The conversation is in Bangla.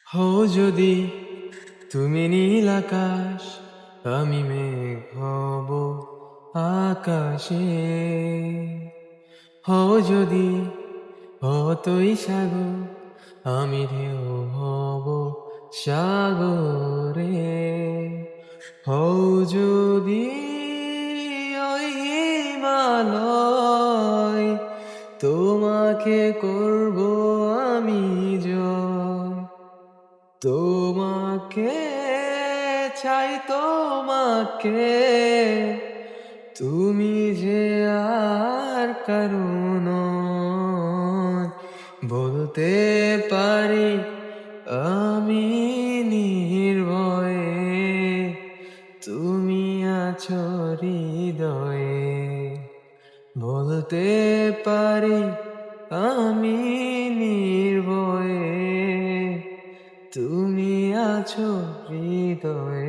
হও যদি তুমি নীল আকাশ, আমি মেঘ হব আকাশে। হও যদি অতই সাগর, আমি ঢেউ হব সাগরে। হও যদি ওই হিমালয়, তোমাকে করব আমি জয়। তোমাকে চাই, তোমাকে, তুমি যে আর কারো নয়। বলতে পারি আমি নির্ভয়ে, তুমি আছো হৃদয়ে। বলতে পারি আমি নির্ভয়ে, তুমি আছো হৃদয়ে।